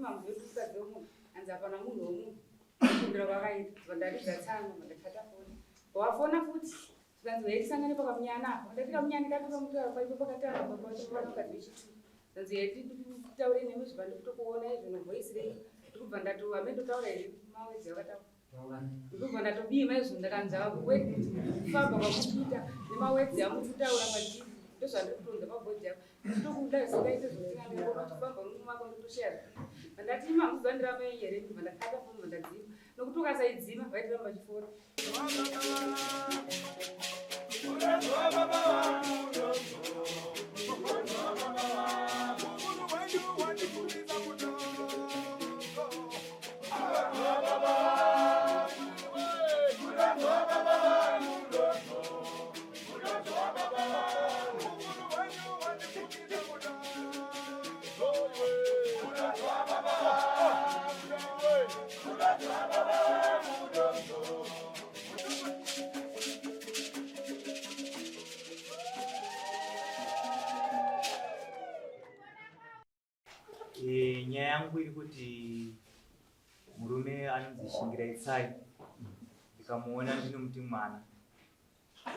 mamwe kusadzwe munhu anzi apana munhu womunhu kundira kwakaita ndaridzatsamwa ndakata foni wafona futi zvanzi yaitisangane pakamunyana apo ndafika munyana ndakapa mutara paipo pakatanga pakati zvanzi yaitaure nemi zvipa ndikutokuona izvino voice rei ndikubva ndatu amendotaura izvi mawedzi akataura ndikubva ndatobima izvo ndakanzava famba pakuita nemawedzi amukutaura kwandii ndozvandiri kutonza pabhodhi yako nditokuda zvingaite zvotinandikona kufamba nomumako nditoshera ndati mamuziva ndiramai here ndibva ndakata foni mandadzima nokuti ukasaidzima vaitiramba chifora nyaya yangu iri kuti murume anonzi Shingirai Tsai ndikamuona ndino muti mwana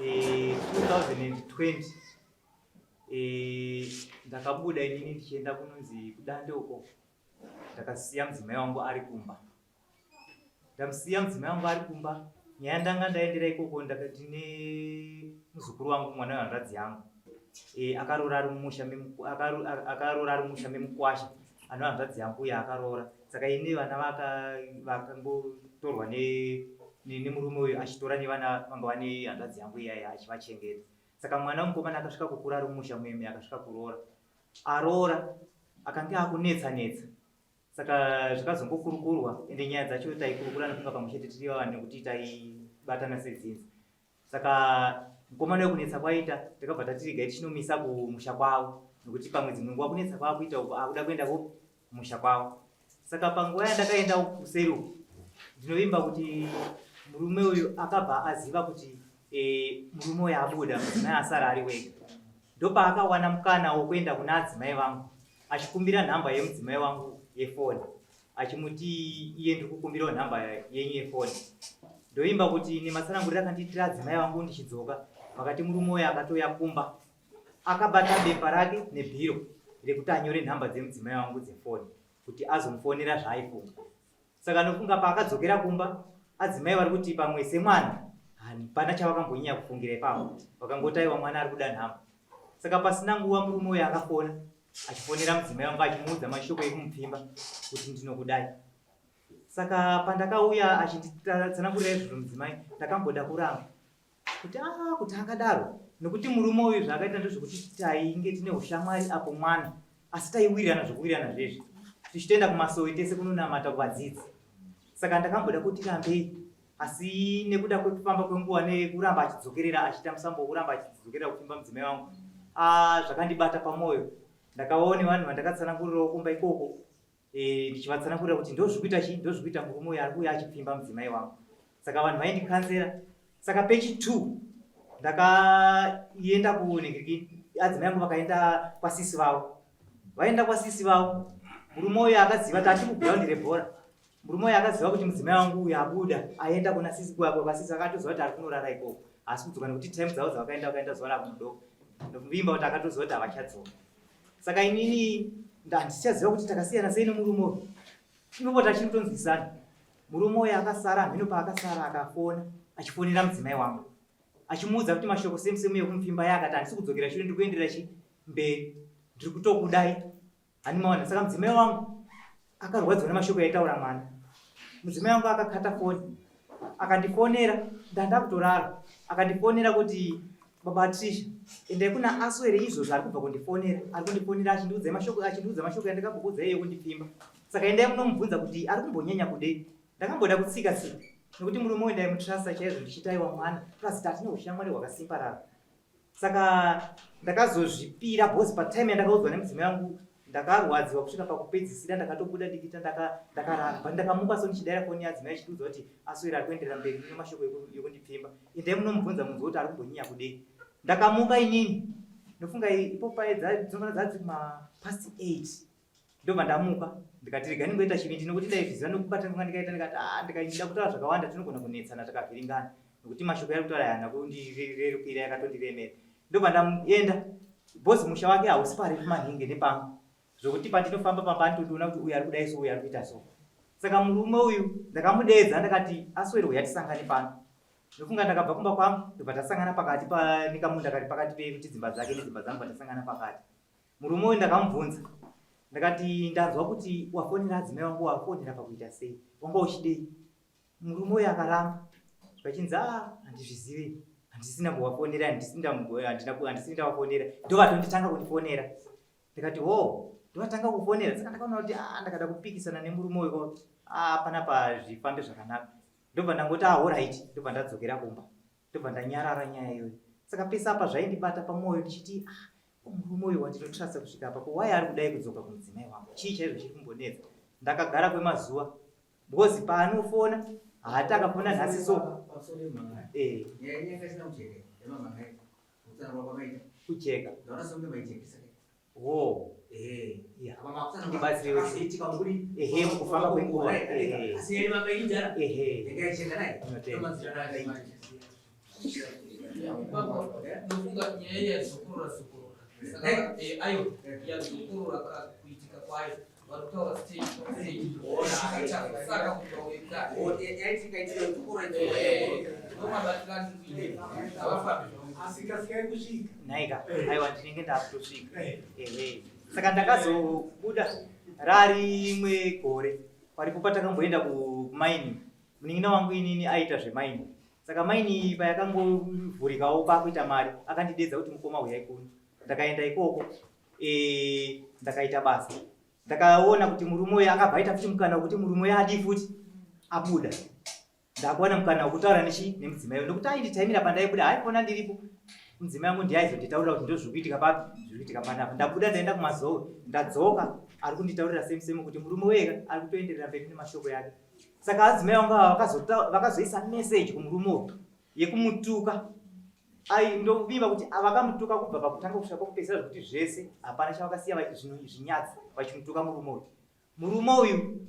2020 ndakabuda inini ndichienda kunonzi kudande uko ndakasiya mudzimai wangu ari kumba. Ndamusiya mudzimai wangu ari kumba, nyaya ndanga ndaendera ikoko ndakati nemuzukuru wangu mwana wehanzvadzi yangu akarora ari mumusha memukwasha ano hanzvadzi yangu uya akarora, saka ine vana vakangotorwa nemurume uyu achitora nevana vanga vane hanzvadzi yangu iyaya achivachengeta. Saka mwana womukomana akasvika kukura ari mumusha muime akasvika kuroora, aroora akange akunetsa. Saka zvakazongokurukurwa ende nyaya dzacho taikurukura nekunga pamwe chete tiri vanhu nekuti taibatana sedzinza. Saka mukomana wekunetsa kwaita takabva tatirigai tichinomisa kumusha kwavo nekuti pamwe dzimwe nguva kunetsa kwakuita akuda kuenda kumusha kwavo. Saka panguva yandakaenda kuseri uku ndinovimba kuti murume uyu akabva aziva kuti murume uyu abuda mudzimai asara ari wega. Ndopaakawana mukana wokuenda kuna adzimai vangu achikumbira nhamba yemudzimai wangu yefoni, achimuti iye ndiri kukumbirawo nhamba yenyu yefoni. Ndoimba kuti nematsananguriro akandiitira adzimai vangu ndichidzoka, pakati murume uyu akatoya kumba akabata bepa rake nebhiro rekuti anyore nhamba dzemudzimai wangu dzefoni kuti azomufonera zvaaifunga. Saka nofunga paakadzokera kumba adzimai vari kuti pamwe semwana hapana chavakambonyanya kufungira ipapo, vakangotaiwa mwana ari kuda nhamba. Saka pasina nguva murume uyu akafona achifonera mudzimai wangu achimuudza mashoko ekumupfimba kuti ndinokudai. Saka pandakauya achinditsanangurira izvozvo mudzimai ndakamboda kuramba kuti akadaro nokuti murume uyu zvaakaita ndezvokuti tainge tine ushamwari apo mwana, asi taiwirirana zvokuwirirana zvezvi tichitoenda kumasowi tese kunonamata kuvadzidzi. Saka ndakamboda kuti rambei, asi nekuda kwekufamba kwenguva nekuramba achidzokerera achiita musambo wokuramba achidzokerera kupfimba mudzimai wangu zvakandibata pamwoyo. Ndakaone vanhu vandakatsanangurirawo kumba ikoko ndichivatsanangurira kuti ndozvikuita chii, ndozvikuita murume uyu ari kuuya achipfimba mudzimai wangu. Saka vanhu vaindikanzera. Saka pechi 2 ndakaenda kunhingiriki, adzimai angu vakaenda kwasisi vavo. Vaenda kwasisi vavo, murume uyu akaziva tati kugiraundi rebhora. Murume uyu akaziva kuti mudzimai wangu uyu abuda aenda kuna sisi kwako, kwasisi akatoziva kuti ari kunorara ikoko, asi kudzoka nekuti taimu dzavo dzavakaenda zuva ravo mudoko, ndokuvimba kuti akatoziva kuti havachadzoka. Saka inini handichaziva kuti takasiyana sei nemurume uyu. Inopota achinotonzwisana. Murume uyu akasara, mhino paakasara akafona achifonera mudzimai wangu achimuudza kuti mashoko semu yekumupfimba yakati handisi kudzokera shure, ndiri kuenderera mberi, ndiri kutokudai hani maona. Saka mudzimai wangu akarwadziwa nemashoko yaitaura mwana. Mudzimai wangu akakata foni akandifonera, ndanda kutorara, akandifonera kuti baba Trisha endai kuna aswere izvozvo ari kubva kundifonera achindiudza mashoko yandakambokudza iye kundipfimba. Saka endai munomubvunza kuti ari kumbonyanya kudei. Ndakamboda kutsika nekuti murume uyu ndaimutrasta chaizvo ndichitaiwa mwana, plasi tatine ushamwari hwakasimbarara. Saka ndakazozvipira bhosi pataimu yandakaudzwa nemudzimai wangu ndakarwadziwa kusvika pakupedzisira ndakatobuda dikita ndakarara. Pandakamuka so ndichidaira foni yadzimai achiudza kuti aswera ari kuenderera mberi nemashoko yekundipfimba. Endai munomubvunza munzwa kuti ari kumbonyanya kudei. Ndakamuka inini ndofunga ipo dzinongana dzadzi past 8 ndobva ndamuka ndikati rega ndingoita chivindi nokuti ndaizviziva nokubata ndikaita ndikati ndikainda kutaura zvakawanda tinogona kunetsana takavhiringana nokuti mashoko ari kutaura yana kundirerukira yakatondiremera. Ndobva ndaenda bhozi musha wake hausi parefu maningi nepamwe zvokuti pandinofamba pamba ndinotoona kuti uyu ari kudai so uyu ari kuita so. Saka murume uyu ndakamudedza ndakati aswero yatisangane pano. Ndofunga ndakabva kumba kwangu ndobva tasangana pakati nekamunda kari pakati pedzimba dzake nedzimba dzangu patasangana pakati. Murume uyu ndakamubvunza ndakati ndanzwa kuti wafonera adzimai wangu wafonera pakuita sei wanga uchidei. Murume uyu akaramba zvichinzi handizvizive handisina kuwafonera handisina wafonera ndovatonditanga kundifonera. Ndikati ndovatanga kufonera saka ndakaona kuti ndakada kupikisana nemurume uyu panapa zvifambe zvakanaka. Ndobva ndangoti alright ndobva ndadzokera kumba ndobva ndanyarara nyaya iyoyo. Saka pesa apa zvaindibata pamwoyo ndichiti murume uyu wandinotrasta kusvika apa wai ari kudai kudzoka kumudzimai wangu chii chaizvo chiri kumbonetsa. Ndakagara kwemazuva because paanofona haati akafona nhasi so kucheka ndibatsiriwe mukufamba kwenguva nofunga nyaya yazokurura ayo yazokurura kuitika kwayo varikutaura stage saka kutaurika ndomabatirani kuine avafambi asikasikai kusvika naika aiwa ndinenge ndakutosvika. Saka ndakazobuda rari rimwe gore paripo patakamboenda kumaini. Munin'ina wangu inini aita zvemaini. Saka maini payakangovhurikawo kwakuita mari akandidedza kuti mukoma uyai kuno. Ndakaenda ikoko ndakaita basa. Ndakaona kuti murume uyu akabva aita futi mukana wekuti murume uyu adi futi abuda. Ndakuwana mukana wekutaura nemudzimai uyu nokuti ainditaimira pandaibuda haikona ndiripo. Mudzimai wangu ndiye aizonditaurira kuti ndozvikuitika papi zvirikuitika panapa. Ndabuda ndaenda kumazowe ndadzoka ari kunditaurira same kuti murume wega ari kutoenderera mberi nemashoko yake. Saka adzimai vangu vakazoisa message kumurume uyu yekumutuka. Ndovimba kuti vakamutuka kubva pakutanga kusvika pakupedzisira zvokuti zvese hapana chavakasiya zvinyatsi vachimutuka murume uyu. Murume uyu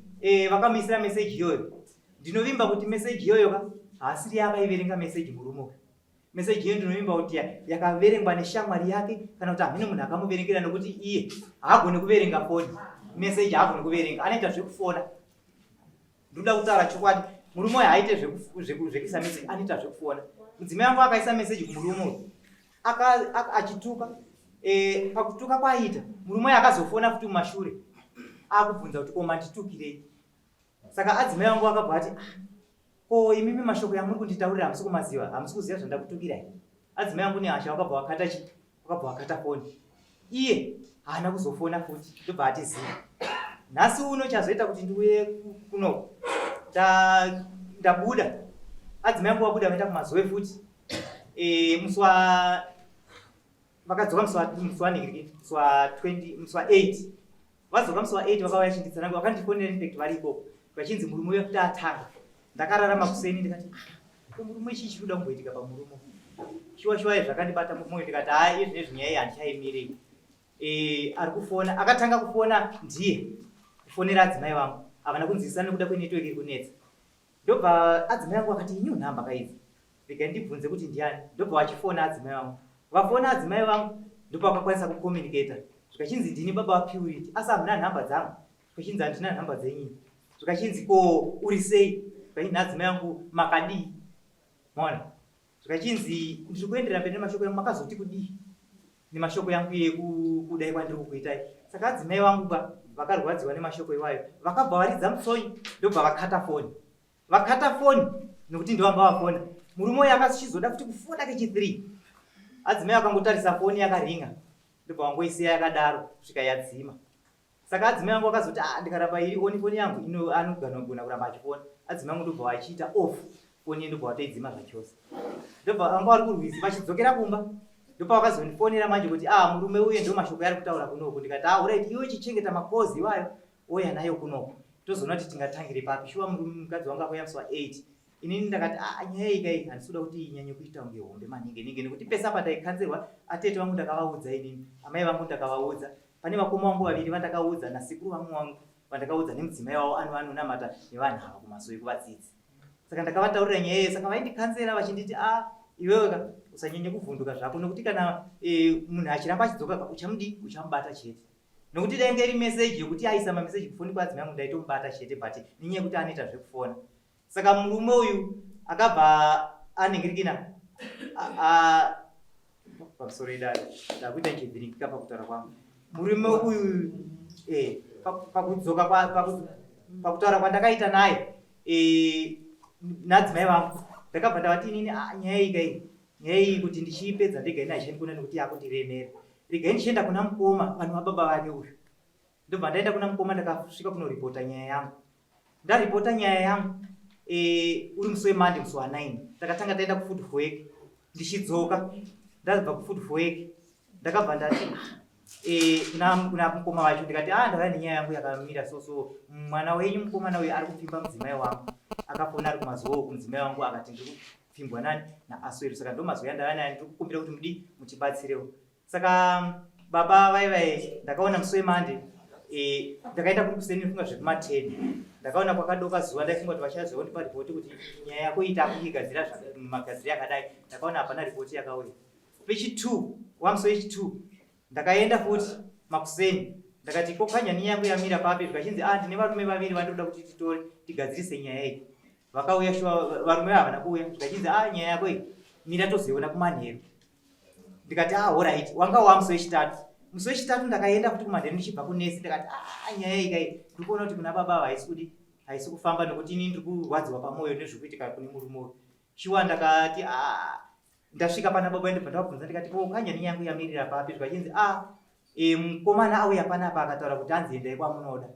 vakamuisira message iyoyo. Ndinovimba kuti message iyoyo haasiri yakaiverenga message murume uyu. Message iyoyo ndinovimba kuti yakaverengwa neshamwari yake kana kuti hamene munhu akamuverengera nokuti iye haagoni kuverenga foni. Message haagoni kuverenga anoita zvekufona. Ndoda kutaura chokwadi murume uyu haaite zvekuisa message anoita zvekufona. Mudzimai wangu akaisa message kumurume uyu achituka. Pakutuka kwaita murume uyu akazofona futi mumashure akubvunza kuti koma nditukirei. Saka adzimai wangu akabva ati imimi mashoko yamuri kunditaurira hamusi kumaziva hamusi kuziva zvandakutukirai. Adzimai wangu nehasha wakabva wakata foni. Iye haana kuzofona futi ndobva atiziva. Nhasi uno chazoita kuti ndiuye kuno ndabuda. Adzimai wangu wabuda vaenda kumazowe futi. Vakadzoka musi wa 8 vadzoka musi wa8 vakauya chinditsanangu vakandifonera infact vari ikoko vachinzi murume uya kuti atanga. Ndakararama kuseni ndikati murume chii chinoda kumboitika pamurume shuwa zvakandibata mumwoyo ndikati izvi nezvinyaya handichaimirei. Ari kufona akatanga kufona ndiye kufonera adzimai vangu havana kunzwisisa nekuda kwenetwork iri kunetsa. Ndobva adzimai vangu vakati inyu nhamba kaidzi rega ndibvunze kuti ndiani. Ndobva vachifona adzimai vangu vafona adzimai vangu ndopa vakakwanisa kucommunicata zvikachinzi ndini baba waPurity asi hamuna nhamba dzangu. Zvichinzi handina nhamba dzenyini. Zvichinzi ko uri sei zvikachinzi adzimai vangu makadii mona. Zvichinzi ndiri kuenderera mberi nemashoko yangu makazoti kudii nemashoko yangu yekudai kwandiri kukuitai. Saka adzimai vangu vakarwadziwa nemashoko iwayo vakabva varidza musonyi ndobva vakata foni nokuti ndovanga vafona. Murume uyu akachizoda futi kufona kechi3 adzimai vakangotarisa foni yakaringa ndobva vangoisiya yakadaro kusvika yadzima. Saka adzimai vangu vakazoti ndikaramba iri oni foni yangu anogona kuramba achifona. Adzimai vangu ndobva vachiita off foni ndobva vatoidzima zvachose. Ndobva vanga vari kurwizi vachidzokera kumba ndobva vakazondifonera manje kuti murume uye ndo mashoko ari kutaura kunoko. Ndikati alright iwe chichengeta makozi iwayo oya nayo kunoko tozoona kuti tingatangire papi. Shuwa mukadzi wangu akauya musi wa8 inini ndakati nyaya iyi handisi kuda kuti inyanye kuita kunge hombe maningi nekuti pesa apa ndaikanzerwa atete vangu ndakavaudza inini amai vangu ndakavaudza pane vakoma vangu vaviri vandakaudza nasikuru vangu vandakaudza nemudzimai wavo anonamata nevanhu ava kumasowe kuvadzidzi. Saka ndakavataurira nyaya iyo, saka vaindikhanzera vachinditi iwewe usanyanye kuvhunduka zvako, nokuti kana munhu achiramba achidzoka uchamubata chete. Nokuti dainge iri meseji yokuti aisa mameseji kufoni kwadzimai vangu ndaitomubata chete, but nenyaya yekuti anoita zvekufona. Saka murume uyu akabva anengirikina pamusoro edare ndakuita chivhiringika pakutaura kwangu. Murume uyu pakudzoka pakutaura kwandakaita naye nadzimai vangu ndakabva ndavati inini nyaya iyi kuti ndichiipedza ndega ina haishandi kuna nekuti yakundiremera. Regai ndichienda kuna mukoma vanhu vababa vake uyu. Ndobva ndaenda kuna mukoma ndakasvika kunoripota nyaya yangu. Ndaripota nyaya yangu uri musi weMonday musi wa9 takatanga taenda kufood for work. Ndichidzoka ndabva kufood for work ndakabva ndati kuna mukoma wacho ndikati ndauya nenyaya yangu yakamira so mwana wenyu mukomana uyu ari kupfimba mudzimai wangu. Akafona ari kumazuva uku mudzimai wangu akati ndiri kupfimbwa nani naAswero. Saka ndo mazuva andauya naye ndiri kukumbira kuti mutibatsirewo. Saka baba vai ndakaona musi weMonday ndakaenda kukuseni funga zvekumateni. Ndakaona kwakadoka zuva ndaifunga kuti vachazondipa ripoti kuti nyaya yako ita kuigadzira magadziri akadai. Ndakaona hapana ripoti yakauya. Pechi2 wamusi wechi2 ndakaenda futi makuseni ndakati kokanya nyaya yangu yamira papi zvikachinzi ndine varume vaviri vandoda kuti titore tigadzirise nyaya iyi. Vakauya shuwa varume havana kuuya zvikachinzi nyaya yako iyi mira tozoiona kumanheru. Ndikati alright. Wanga wamusi wechitatu. Musi wechitatu ndakaenda kuti kumanheru ndichibva kunesi ndikati nyaya iyi kai ndiri kuona kuti kuna baba haisi kufamba nokuti inini ndiri kurwadziwa pamwoyo nezvekuitika kune murume uyu. Shuwa ndakati ndasvika pana baba ndibva ndavabvunza ndikati kokanya nyaya yangu yamirira papi zvikachinzi mukomana auya panapa akataura kuti hanzi endai kwamunoda.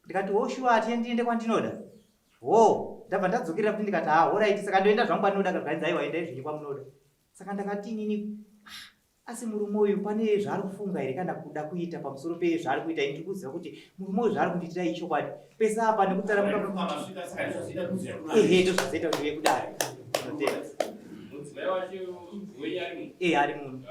Ndikati shuwa atiende kwandinoda. Ndabva ndadzokerera kuti ndikati alright. Saka ndoenda zvangu kwandinoda kakadzi aiwa endai zvinyi kwamunoda. Saka ndakati inini asi murume uyu pane zvaari kufunga here kana kuda kuita pamusoro pezvaari kuita. Ndiri kuziva kuti murume uyu zvaari kundiitira ichokwadi pese apa nekutaramuka tozvazoita kuti uye kudaro. Ari munhu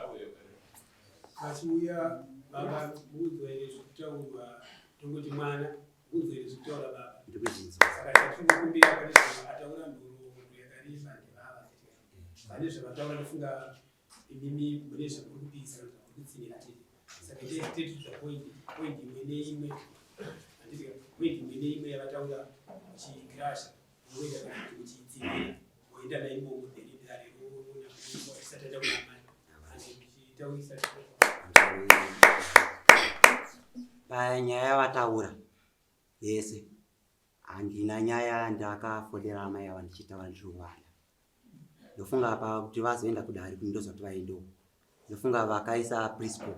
kasiuya baba budzwa ere zvekutaurwa tongoti mwana budzwa ere zvekutaura baba saka tatinokumbira pane zvataura ndoro yakarisa ndebaba pane zvavataura ndofunga imimi mune zvamuri kupisa kana kutsimira tete. Saka tete point imwe neimwe handiti point imwe neimwe yavataura muchikirasha moenda kana kuti muchiitsimira moenda naimomo dherindare isataita kunamai muchitaurisa panyaya yavataura yese handina nyaya ndakafodera amai ava ndichitaura ndichirungwana. Ndofunga apa kuti vazoenda kudare kuti ndozvati vaendewo. Ndofunga vakaisa Prisco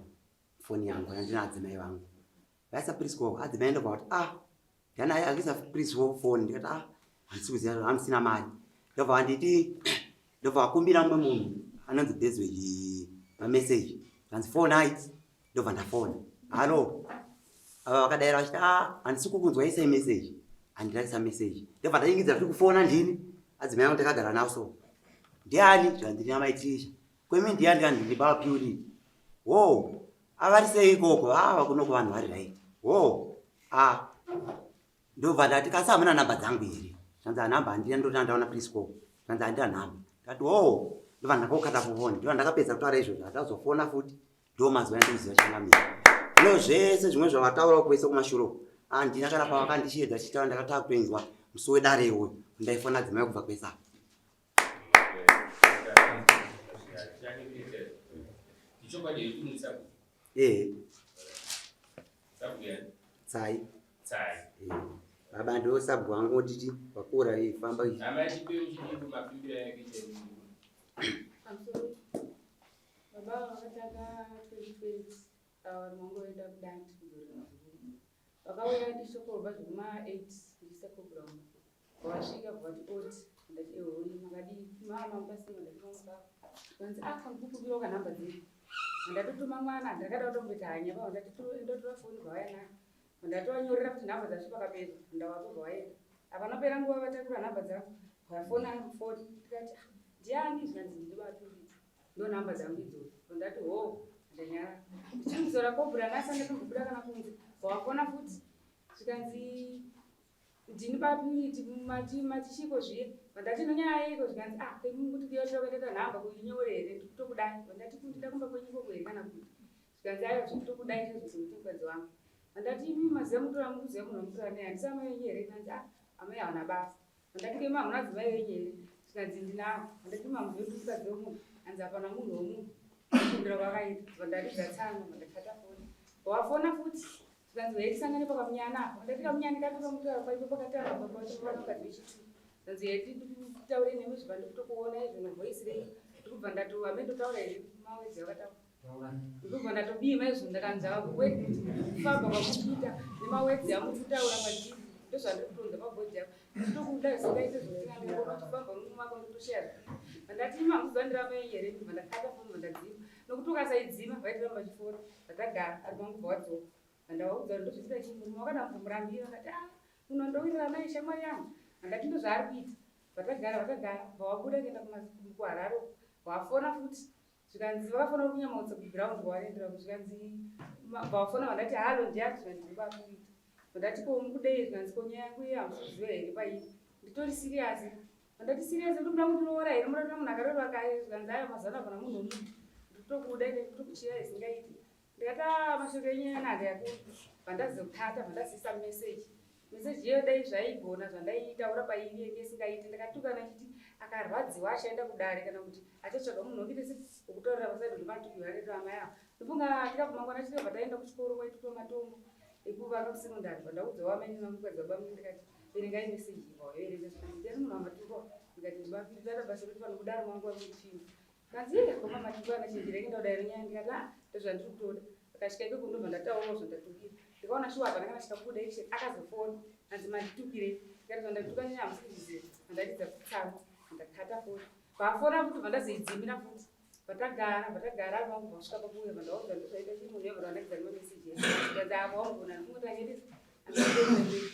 foni yangu handina adzimai vangu. Vaisa Prisco adzimai ndobva kuti ndana akaisa Prisco foni ndikati handisi kuziva handisina mari. Ndobva handiti ndobva vakumbira mumwe munhu anonzi Bezweji pameseji hanzi phone ndobva ndafona halo ava vakadaira vachiti handisi kukunzwa isai meseji handiraisa meseji. Ndobva ndaingidza kuti kufona ndini adzimai vangu ndakagara navo so ndiani zvandiri namaitisha kwemi ndiani ndikandini baba piuri avarisei ikoko vakuno kuvanhu vari right ndobva ndati kasi hamuna nhamba dzangu here zvanzi hanhamba handina ndoti andaona Prisco zvanzi handina nhamba ndati ndobva ndakokata kufoni ndobva ndakapedza kutaura izvozvo hatazofona futi ndo mazuva andikuziva changamira. Zvino zvese zvimwe zvavataura kuisa kumashuro handina kana pavakandishedza chitaura ndakataka kutoinzwa musi wedare uyu ndaifona dzimai kubva kwesa. Tsai baba ndo sabu wangu titi wakura ifamba ichi baba vakatanga 2020 mangoenda kudandi vakauya ndishokorwa zvekuma8 ndisekoground wasvika bvatikoti ndati ehoi makadi mama mukasima ndatimamuka vanzi kamukupukiro kanhamba dziri ndatotuma mwana ndakada kutomboti hanya pavo ndotora foni rwawaina ndatowanyorera kuti nhamba dzasvi pakapera ndawako rwawaenda apanopera nguva vatakura nhamba dzangu wafona foni tikati ndiani zvinanzi ndiri vaturi ndo nhamba dzangu idzodzo ndati ndanyara ndichimuzora kobhura nasanga tombobuda kana kunze wafona futi zvikanzi ndini papi machishiko zviye vandati nonyaya iko zvikanzi kuti kuyotokaita nhamba kuinyore here ndikutokudai vandati kundida kumba kwenyiko kweri kana kuti zvikanzi aiwa zvekutokudai chezvoti muti mukadzi wangu vandati imi maziva mutora mukuziva munhu wamutora nei handisi amai wenyu here kanzi amai havana basa vandati kema hamuna dzimai wenyu here zvikanzi ndinavo vandati mamuziva kuti mukadzi wemunhu hanzi hapana munhu womunhu kundira kwakaita vandaridza tsanga vandakata foni wafona futi zvikanzi weitisangane pakamunyana apo vandati kamunyani kapipa mutora paipo pakatara papaona mukadzi wechitu zvikanzi yeti ndikutaure nemi zviva ndikutokuona izvo novhoisirei ndikubva ndatu hambe ndotaura here mawedzi akataura ndikubva ndatobima izvo ndakanzava kufamba kwamuchiita nemawedzi amukutaura kwandiri ndozvandiri kutonza pabhodhi yako nditokuda zvingaite zvotingandikona kufamba mumako ndotosheya vandati mamuziva ndiramenyi here ndibva ndakata foni vandadzima nokuti ukasaidzima vaitiramba chifora vatagara ari pangu bvawadzoka vandavaudza ndozviita chinhu muno wakadambomurambira vakati muno ndowirira mai shamwari yangu handati ndozvaari kuita vatagara vawabuda kuenda kuhararo wafona futi zvikanzi vakafona kunyamautsa kuground waendera zvikanzi vafona vandati halo ndiani zvikanzi ndiripakuita vandati komukudei zvikanzi konyaya yangu iye hamusiziva here paii nditori siriyasi vandati siriyasi ndokuda kundinoora here muratoda munhu akarorwa kaye zvikanzi ayo mazana kana munhu womunhu ndikutokuda ndikutokuchira isingaiti ndikata mashoko enyu ananga yakuru vandazokata vandaziisa meseji iyo dai zvaigona zvandaitaura pairi yenge isingaiti ndakatukana chiti akarwadziwa achaenda kudare kana kuti achatsvaga munhu wokitese wokutaurira pasaidi kuti matukiwa areto amai avo ndofunga tikabvumangwana chitobva taenda kuchikoro kwaitotwa matombo ekuvaka kusekondari vandaudzawo amai namukadzi wabamwe ndikati verengai meseji vawaverenga zvikanzi ndiani munhu wamatumbo ndikati ndibapirira basa roti pano kudare mwangu wamupfima kanzi koma matumbo anachindireke ndaudairo nyaya ndikati ndozvandiri kutoda akasvika ikoko ndobva ndataurawo zvandatukira ndikaona shuwa hapana kana chikabuda iche akazofona hanzi manditukire ndikati zvandatuka nyaya hamusikuzviziva vandaridza kutsama vandakata foni vafona futi vandazoidzimira futi vatagara ari vangu vasvika pakuuya vandaudza ndozvaita chii munhu yevhara vandaridza nemameseji ese avo wamugona ndikumutangedisa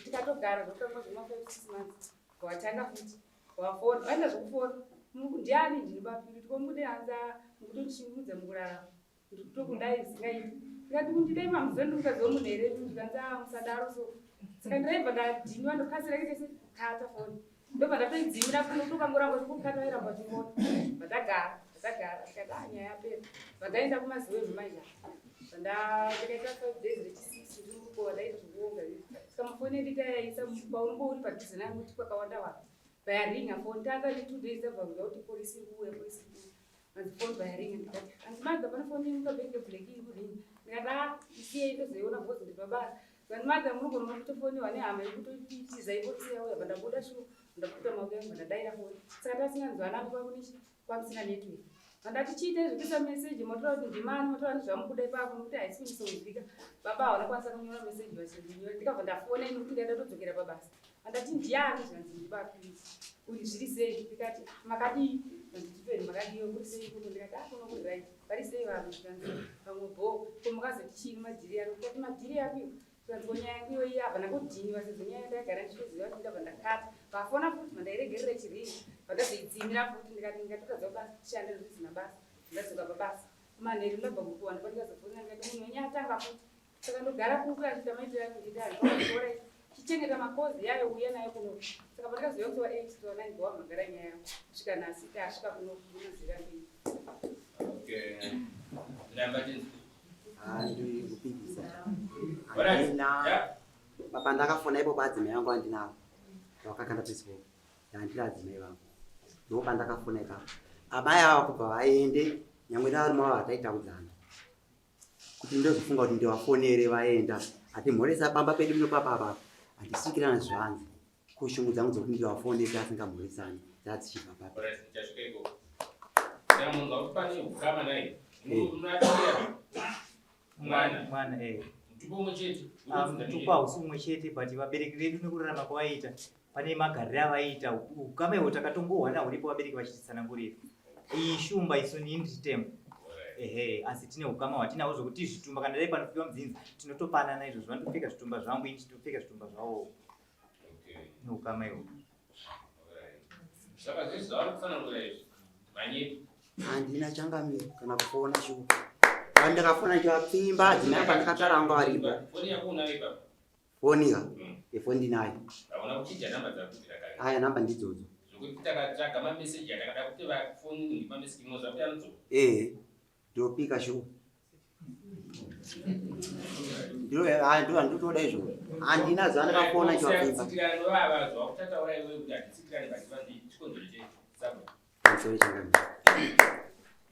tikatogara zvokutanga zvema 5-6 months watanga futi wafona vaenda zvokufona ndiani ndiri papiri tikomude hanza mukutochimudza mukurarama ndikutokudai zvisingaiti ndikati kundidai mamuziva ndikukadzi womunhu here zvikanzi musadaro so saka ndiraibva ndadhiniwa ndokasira kitese kata foni ndobva ndatoidzimira funo tokangoramba tikukata vairamba chifoni vatagara tikati nyaya yapera vandaenda kumazivo ezvemaizha vandakaita 5 days rechi6 ndikukova ndaita zvokuonga saka mafoni endikayaisa paunongo uri padhuze nangu kuti kwakawanda vanhu vayaringa foni tanga ne2 days abva kuda kuti polisi kuuya polisi hanzi foni vayaringa ndikati hanzi madza pane foni mukabheke black iri kuringa ndikati isiyei tozoiona bhozi ndi pabasa vanhu madza munogona kutofoniwa nehama yekutoitiza ipolisi yauya bva ndabuda shuwa ndakuta maoko yangu ndadaira foni saka tasinganzwanangu kwakunichi kwakusina network vandati chiite zvekuisa meseji motora kuti ndimani motora nezvamukuda ipapo nokuti haisi kunisonzvika baba havanakwanisa kunyora meseji vachinyora ndikabva ndafona ino kuti ndaida todzokera pabasa vandati ndiani zvanzi ndibapiri uri zviri sei ndikati makadii vanditiperi makadiiwo kuri sei kuno ndikati kuno kuri right vari sei vanhu zvikanzi vamwe bho komukazoti chini madhiri yako ndikati madhiri yakiwo zvikanzi konyaya yangu iyo iya abva nakudhiniwa sezonyaya ndagara ndichitoziva kuti ndabva ndakata vafona futi vandairegerera chiringi vandazoidzimira futi ndikati ndingatotadza kubashanda zvisina basa ndadzoka pabasa manheru ndabva kukuwa ndipo ndikazofonera ndikati munhu wenyu atanga futi saka ndogara kuku achiita maitiro yangu ndidaiora chichengeta makozi yayo uya nayo kuno saka pandikazoya kuti wa8 to 9 wamhagara nyaya yangu kusvika nhasi tasvika kuno kunozira mbiri handiri kupikisa handina papa ndakafona ipo paadzimai vangu andinavo vakakanda pesipo handiri adzimai vangu ndopa ndakafona ipapo amai ava kubva vaende nyamwe vari mavo vataitaudzana kuti ndozofunga kuti ndivafonere vaenda hatimhoresa pamba pedu munopapapa handisvikirana zvanzi kushungu dzangu dzokuti ndivafonere asingamhoresani dzadzichibva papo mwana mutupa hausi umwe chete but vabereki vedu nekurarama kwavaita pane magariro avaita ukama ihwo takatongohwana huripo vabereki vachititsanangurira iyi shumba isu niinditemo asi tine ukama hwatinavo zvokuti zvitumba kana dai panofiwa mudzinzi tinotopanana izvo zvandopfeka zvitumba zvangu ini chitopfeka zvitumba zvavo neukama ihwo handina changamiro kana kufona shuka Pandakafona chapfimba dzinapa ndakataranga varipo. Fonika. Ifoni ndinayo. Aya namba ndidzodzo. Ndopika shu. Ndiro ndotoda izvo. Andina zandakafona chapfimba.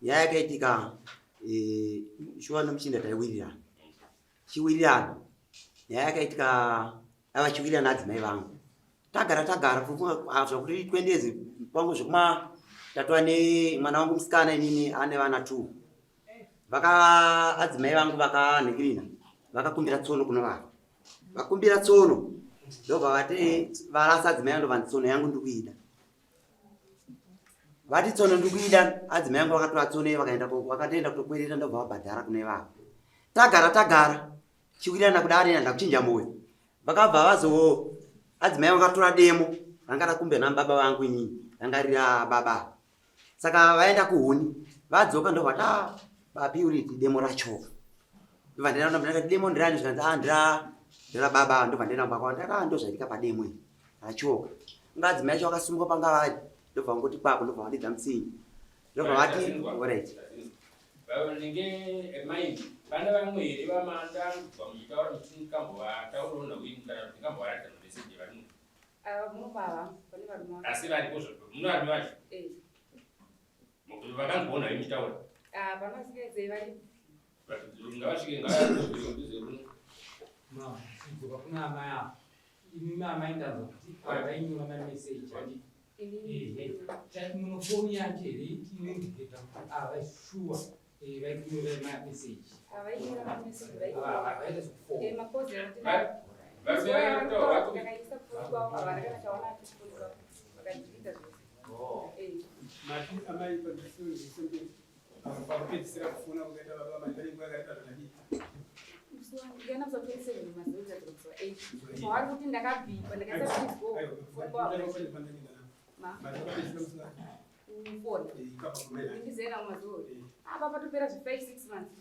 Yakaitika shuwa nomuchinda taiwirirana. Chiwirirana. Yakaitika ava chiwirirana adzimai vangu. Tagara kuti 20 years pangu zvekuma tatwa nemwana wangu musikana inini ane vana 2. Adzimai vangu vakanhikirina vakakumbira tsono kuno vanhu. Vakumbira tsono ndobva vati varasa adzimai vangu vanzi tsono yangu ndikuida. Vati tsono ndikuida adzimai vangu vakatora tsono vakatoenda kutokwerera ndobva vabhadhara kune vanhu. Tagara chiwirirana kudari ndakuchinja moyo. Vakabva vazo adzimai vakatora demo ranga rakumbira nababa vangu inini ranga rira baba. Saka vaenda kuhuni vadzoka ndobva purity demo rachoka. Ndobva ndenda demo ndirani zvikanzi ndira baba ndobva ndenda mbakwa ndozvaika pademo iyi rachoka. Adzimai acho akasumuka panga vari ndobva ngoti kwako ndobva vadidza mutsingi. Ndobva vati alright. Ninge mai vana vamwe here vamanda vamutaura kuti ngambovataurawo nauyu kana kuti ngambovarata nomeseji vari munobava pane varume asi varipo muno varume vacho vakangoona vari muchitaura panosikedzei vari ngavasvike idzoka kuna amai apo imi amai ndazwa kuti avainyora mameseji munofoni yacho here itinindiketa kuti avaishuwa vaikunyora mameseji avaita zvekufona Mati amai padisoni pakupedzisira kufuna kukaita baba mangari nguva yakaita zvakadii. Ndiana kuzopedzisa zvinhu mazoita zvekuziva 8. Mawari kuti ndakabhipa ndakaisa foni. Ndizera mumazori. Apa patopera zve5-6 months.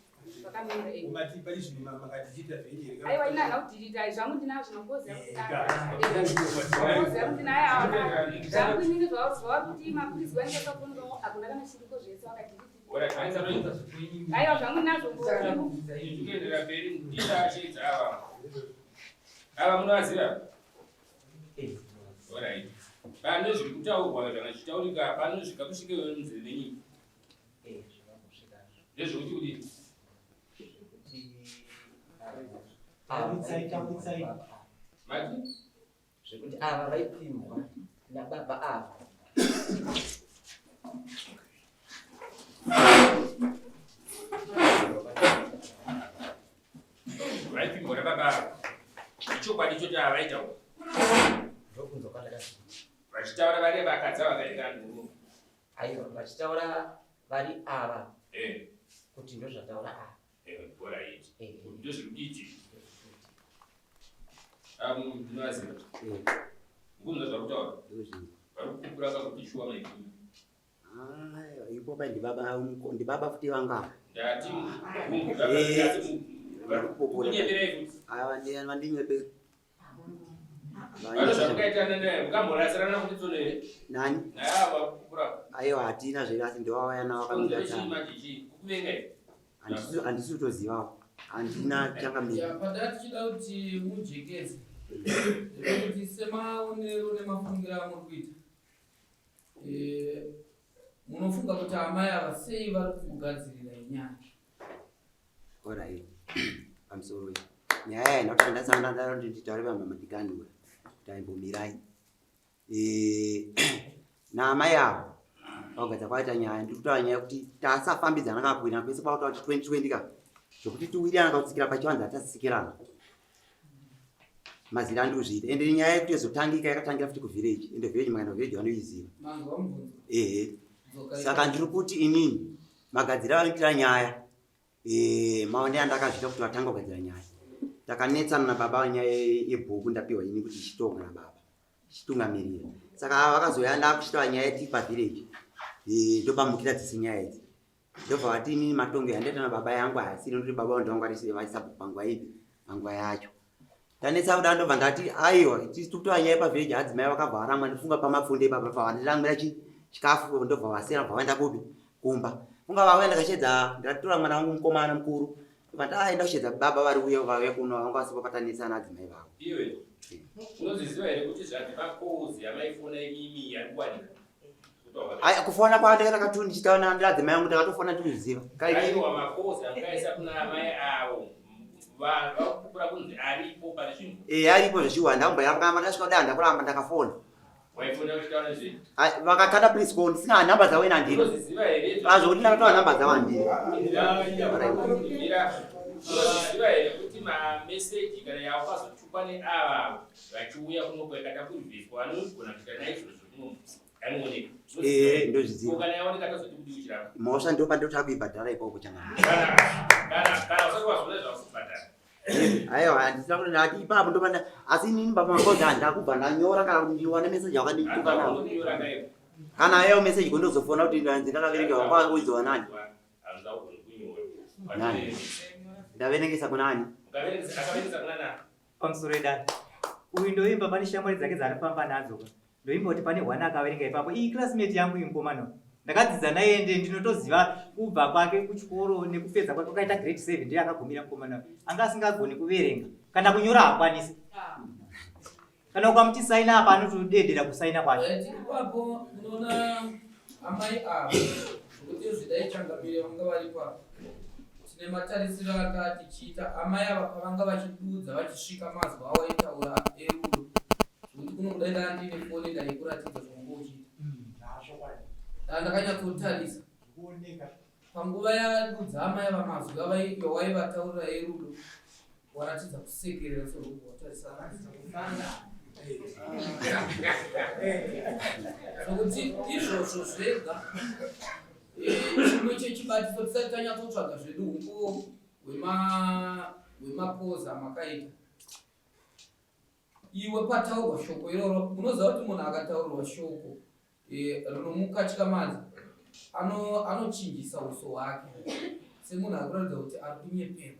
Vakamira 8. Mati pari zvinhu makatichita zvenyeri. Aiwa ina naudhirita zvangu ndinazvo makozi makozi ndinayo zvangu inini zvauri kuti mapurizi wandakafonerawo hakuna kana chiriko zvese wakadhirita. Aiwa zvangu ndinazvo kuendera mberi nditaachidza ava munovaziva orit pane zviri kutaurwa kana zvichitaurika pano zvikakusvike munzeve nenyika ndezvokuti kudii mati zvekuti ava vaipimwa nababa ava vaipimwa nababa ava chokwadi choti avaitawo ndokunzwa kwandakazwa vachitaura vari vakadzi vakaita ndumu aiwa vachitaura vari ava kuti ndozvataura ava orit ndozviri kuitika ndinovaziva ngunza zvari kutaura vari kukupura kakuti shuwa maikumi ipopa ndibaba futi vangava ndati kunyeberei kuti vandinyeperi vano zvamakaita mukamborasirana kuti tsonere nani naava kukupura aiwa hatina zveri asi ndovavayana vakamira chimachichi kukuvengai handisi kutozivawo handina changamira padara tichida kuti mujekeze kuti semaonero nemafungiro amuri kuita munofunga kuti amai ava sei vari kugadzirira nyaya orai pamusoro nyaya yainokuti ndasangana nditaure pamamadikani kuti aimbomirai naamai avo vakugadza kwaita nyaya ndikutaura nyaya yekuti tasafambidzana kakuina pese pakuta kuti 2020 ka zvokuti tiwirirana kakutsikira pachivanza hatasikirana mazira andikuzviita ende nyaya yekuti yozotangika yakatangira futi kuvhireji ende vhireji makaenda kuvhireji vanoiziva saka ndiri kuti inini magadzira anoitira nyaya maonde andakazvita kuti vatanga kugadzira nyaya takanetsana nababa nyaya yebhuku ndapiwa ini kuti ichitonga nababa ichitungamirira saka vakazoya ndakuchitaura nyaya yetipa vhireji ndopamukira dzisi nyaya idzi ndobva vati inini matongo yandaita nababa yangu haasiri ndokuti baba vangu ndivanga vaisa panguva ipi panguva yacho ndanetsa kuda ndobva ndati aiwa tisi tukutora nyaya pavheji adzimai vakabva varamwa ndifunga pamafunde ipapa pavandiramwira chikafu ndobva vasera bva vaenda kupi kumba funga vauya ndakashedza ndatora mwana wangu mukomana mukuru vandaenda kushedza baba vari uye vauya kuno vanga vasipopatanisa naadzimai vavo iwe unozviziva here kuti zvati makozi amaifona imimi yarikuwanika kufona kwandakata katundi chitaona ndadzimai yangu ndakatofona ndikuzviziva aiwa makozi amukaisa kuna amai avo vakupura kunzi aripo pane zvinhu aripo zvechiwa ndambuyanga ndasvika kudai ndakuramba ndakafona waifona uchitaura zvii vakakanda prisco ndisina nhamba dzavo inandiri unozviziva here zvokuti ndakatoa nhamba dzavo handiri unozviziva here kuti mameseji kana yavazotukwa neava vachiuya kunokwekata kurivhiswa vanogona kuita naizvozvo anooneka ndozviziva kana yaoneka tazoti kuti uchirapa mhosva ndopa ndotakuibhadhara ipapo changa kana usati wazvona zvakubhadhara aiwa handisina kuti ndati ipapo ndopanda asi inini pamakozi handakubva ndanyora kana kuti ndiwana meseji yakandituka nawo kana yayo meseji kundozofona kuti ndanzi ndakaverengewa kwakuizowa nani ndaverengesa kunani pamusoro edata uyu ndoimba pane shamwari dzake dzaanofamba nadzo ndoimba kuti pane hwana akaverenga ipapo iyi classmate yangu imukomana ndakadzidza naye ende ndinotoziva kubva kwake kuchikoro nekupedza kwake kwakaita grade 7 ndiye akagumira mukomana anga asingagoni kuverenga kana kunyora hakwanisi kana ukamuti saina apa anotodedera kusaina kwacho ipapo unoona amai avo kuti zvidaichangamire vanga vari papo tine matarisiro akati chiita amai ava pavanga vachidudza vachisvika mazwi avo aitaura erudo zvokuti kuno kudai ndandine foni ndaikuratidza zvongo uchiita ndakanyatsotarisa panguva yadudza amai ava mazwi ava yawaivatauira erudo waratidza kusekerera zvokuti izvozvo zvega chimwe chechibatiso tisati tanyatsotsvaga zvedu umbo hwemakoza makaita iwe pataurwa shoko iroro unoziva kuti munhu akataurirwa shoko rinomukatyamadza anochinjisa uso hwake semunhu akuratidza kuti ari kunyeperwa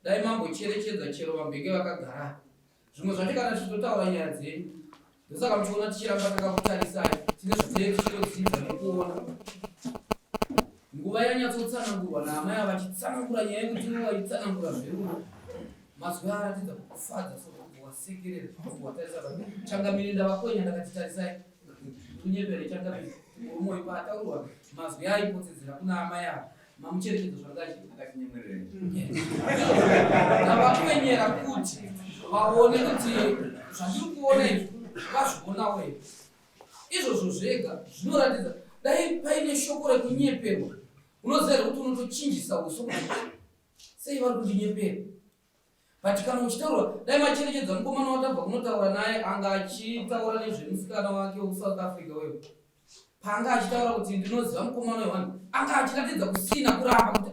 dai mambocherechedza chero vambenge vakagara zvimwe zvacho kana tichitotaura nyaya dzenyu ndosaka muchiona tichiramba takakutarisai tine zvitee tichitodzidza nekuona nguva yanyatsotsanangurwa naamai ava vachitsanangura nyaya yekuti ivo vaitsanangura zverudo mazwi aratidza kukufadza sowasekerera watarisa changamire ndavakwenya ndakatitarisai tunyepere changamire murumo ipa ataurwa mazwi aipotsedzera kuna amai ava mamucherechedzo zvangandavakwenyera kuti vaone kuti zvandiri kuona izvi vazvionawo here izvozvo zvega zvinoratidza dai paine shoko rekunyeperwa unoziva kuti unotochinjisa uso sei vari kundinyepera but kana uchitaura dai macherechedza mukomana watabva kunotaura naye anga achitaura nezvemusikana wake wesouth africa wewe panga achitaura kuti ndinoziva mukomana wewanhu anga achiratidza kusina kuramba kuti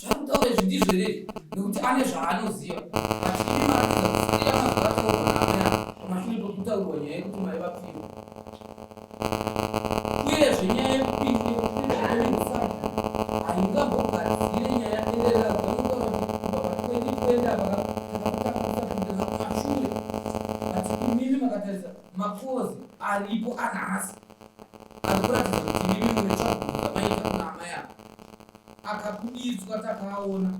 zvakutaura izvi ndizvo here nekuti ane zvaanoziva achii maratidza kusira mazvataurwa naamaya pamashure pekutaurwa nyaya yekuti mai vapfirwa uyezve nyaya yekupindiaisana haingambogadzire nyaya enderera dzanokutaura kuti kubva kwenda vakakutakuisa kumashure ati imimi makatarisa makozi aripo anhasi arikuratidza kuti imimi munetsvaguruza maita kuna amai ava akabudidzwa takaona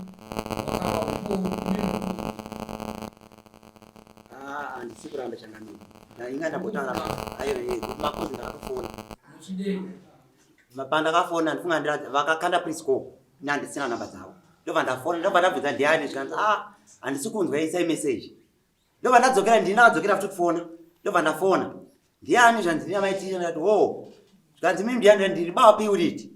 vakavapo imimi handisi kuramba changamiri inga ndambotaura makozi ndakatofona muchidei pandakafona ndifunga vakakanda prisco nandisina nhamba dzavo ndobva ndafona ndobva ndabvunza ndiani zvikanzi handisi kunzwa isai meseji ndobva ndadzokera ndinadzokera futi kufona ndobva ndafona ndiani zvanzina maitira ndati zvikanzi mimi ndiani ndiri baba piuriti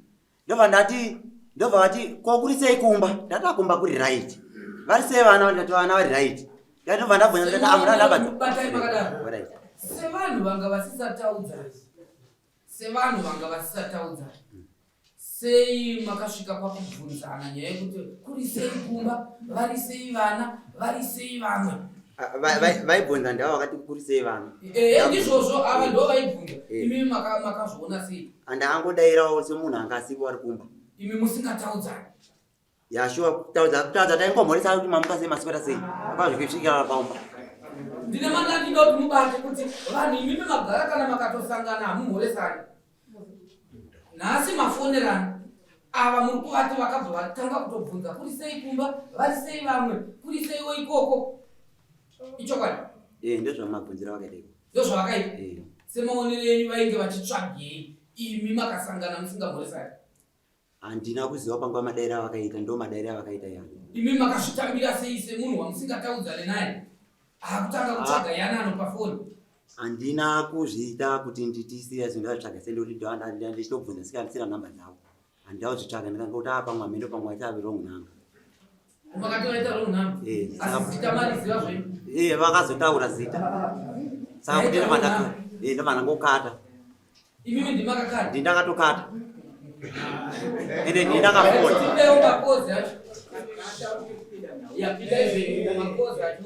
ndobva vati kokuri sei kumba ndati akumba kuri right vari sei vana ndati vana vari right ndobva ndabvunza ndati amuna nhamba sevanhu vanga vasisataudzana sei makasvika pakubvunzana nyaya yekuti kuri sei kumba vari sei vana vari sei vamwe vaibvunza ndavo vakati kuri sei vana ndizvozvo ava ndo vaibvunza imimi makazviona sei handaangodairawo semunhu anga asipo ari kumba imi musingataudzani. Yashua taudza taingomhoresa kuti mamukaze masipera sei. Apazvikisvikira paumba. Ndine manda ndinoda kuti mubate kuti vanhu imimi magara kana makatosangana hamumhoresani. Nhasi mafonerani. Ava muri kuvati vakabva vatanga kutobvunza kuri sei kumba, vari sei vamwe, kuri seiwo ikoko. Ichokwadi? Ndozvamabvunzira vakaita. Ndozvavakaita? Semaonero enyu vainge vachitsvagei imi makasangana musingamhoresani? Handina kuziva panguva madairi avakaita, ndo madairi avakaita yani. Imi makazvitambira sei semunhu wamusingataudzane naye? Akutanga kutsvaga yana anopafoni. Handina kuzviita kuti nditisiya zvinhu ndazvitsvaga sei ndokuti ndichitobvunza sikanisira nhamba dzavo. Handina kuzvitsvaga ndikangoti pamwe mhendo pamwe waita wrong number. Makatoita wrong number? Asi zita mariziva zvenyu? Vakazotaura zita. Saka kuti ndovana ngokata. Imimi ndimakakata? Ndindakatokata. Ende ndindakafona. Tipewo makozi acho. Yapinda izvi makozi acho.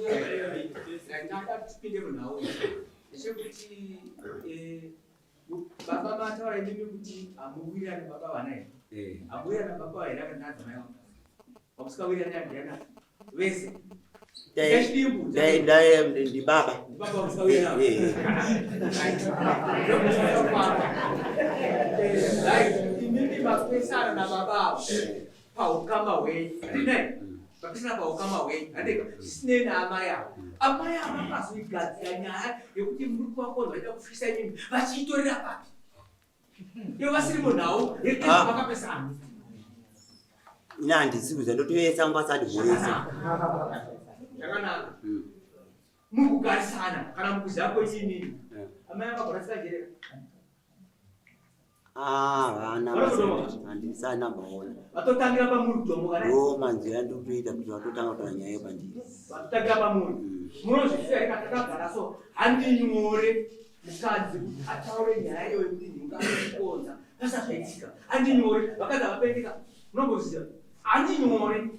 Tipinde munhau ndechekuti baba mataura imimi kuti hamuwirirani baba vana here. Hamuwirirani baba here kana adzimai vangu. Wamusikawirirani andiyana vese. Ndi baba. Baba wamusikawirirani. Imimi makwesana na baba paukama hwenyu. Ndinai? Pakisina paukama hwenyu. Handika zvisinei naamai avo. Amai avo vakazoigadzira nyaya yekuti muri kuvakonza vaida kufisa imimi vachiitorera papi. Ivo vasiri munhau vakapesana. Ina handisi kuziva ndotoyesa ngasati mhoresa. Zvakanaka. Mukugarisana kana mukuziva kwechiinini. Amai vakagorasika jereka. Vana handisana mbaona. Vatotangira pamuri kutomuka naye. Manzira ndotoita kuti vatotanga kutaura nyaya yepandiri. Vatotangira pamuri. Munozviziva here kana takagara so handinyore mukadzi kuti ataure nyaya iyoyo kuti ndingakonza pasazvaitika. Handinyore vakadzi vapendeka. Munomboziva handinyore.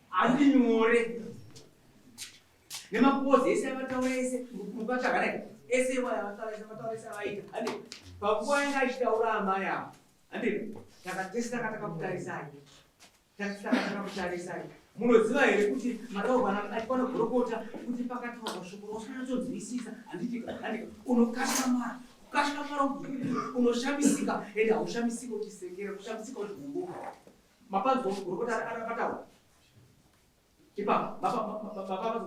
Handinyore. Nemapozi ese avataura ese mukatsvaga naye. Ese vataura ese avaita. Handika panguva yanga achitaura amai avo. Handika takatakakutarisai. Takatakakutarisai. Munoziva here kuti mataurwana achifana kurokota kuti pakataurwa shoko rausanyatsonzwisisa. Handika unokashamara. Kukashamara unoshamisika ende haushamisika uchisekera kushamisika uchigumbuka. Mapanzwa kurokota arapataura. Kipa, baba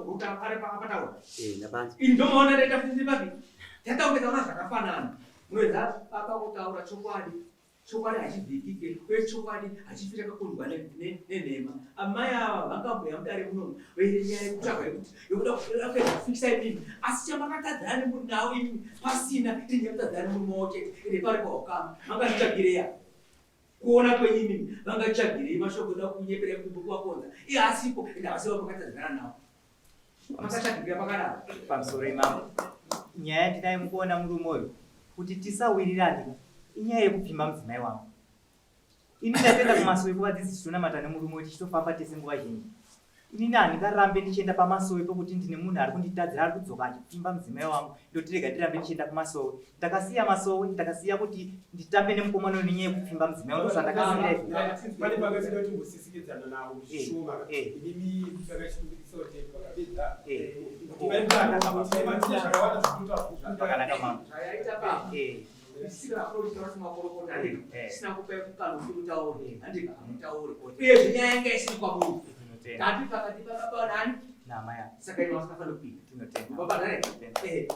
ruta ari pakataura. Ndapanzi. Indomaona ndaita kuti papi. Tataungetaura zvakafanana. Munoedza baba kutaura chokwadi. Chokwadi hachivhikike, uye chokwadi hachifira kakundwa nenhema. Amai ava vangabhuya mudare munomu veire nyaya yekutsvagwa yekuti yokuda kufikisa imimi. Asi chamakatadzana nemuri nawo imimi pasina iri nyakutadzana nemuri mawo chete. Ende pari paukama. Mangazvitsvagireya. Kuona kwenyimi vangachagirei mashoko eda kunyepera kuti kuvakonza iye asipo ende havasiva pakatadzana navo makachagirira pakadaro. Pamusoro imamo nyaya yandinai mukuona murume uyu kuti tisawirirani inyaya yekupfimba mudzimai wangu. Ini ndatoenda kumasowe kuvadzidzisi tonamata nemurume uyu tichitofamba tese nguva zhinji. Inini handingarambe ndichienda pamasowe pekuti ndine munhu ari kunditadzira ari kudzoka achipfimba mudzimai wangu ndotirega ndirambe ndichienda kumasowe. Ndakasiya masowe, ndakasiya kuti nditambe nemukomana nenyaya yekupfimba mudzimai wangu ndosandakasiira. Pane pakasika kuti mbosisikidzana nawo zvishoma. Imimi zvakachikumbikisa kuti pakapedza. Pakanaka mama. Sina kutoa makorokota sina kupewa kukano kutauri andika mtauri pia zinyanga isi kwa Mungu tati pakati baba nani na maya saka ino wasafalo pia tinotenda baba nani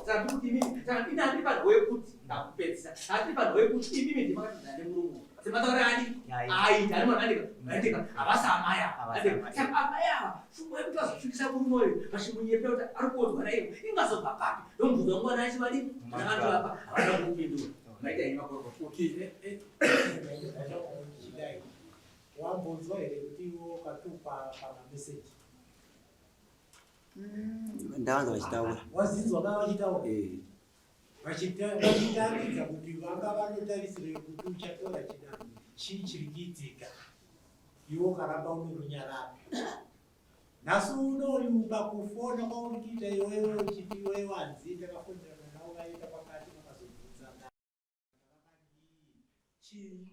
sasa kuti mimi sasa ina ndi pano wewe kuti nakupetsa ati pano wewe kuti mimi ndipakati ndane Mulungu sema tauri ani ai ndani mwana andika abasa amaya andika saka amaya fumwe kuti azofikisa Mulungu moyo bashimunyepe kuti ari kuonwa naye ingazobva papi ndombuzo mwana achi vali nakantu apa avana kupindura. Wambonzwa here kuti iwo katupa pamameseji. Ndavanza vachitaura. Wazinzwa kava vachitaura? Vachitaridza kuti vanga vanotarisire kuti uchatora chinhu chii chiri kuitika. Iwo karamba unorunyarara. Nhasi unoyu pakufona kwauri kuita iwewe uchiti iwewe hanzi ndakafonderana navo vaenda pakati makazobvunzana. Chii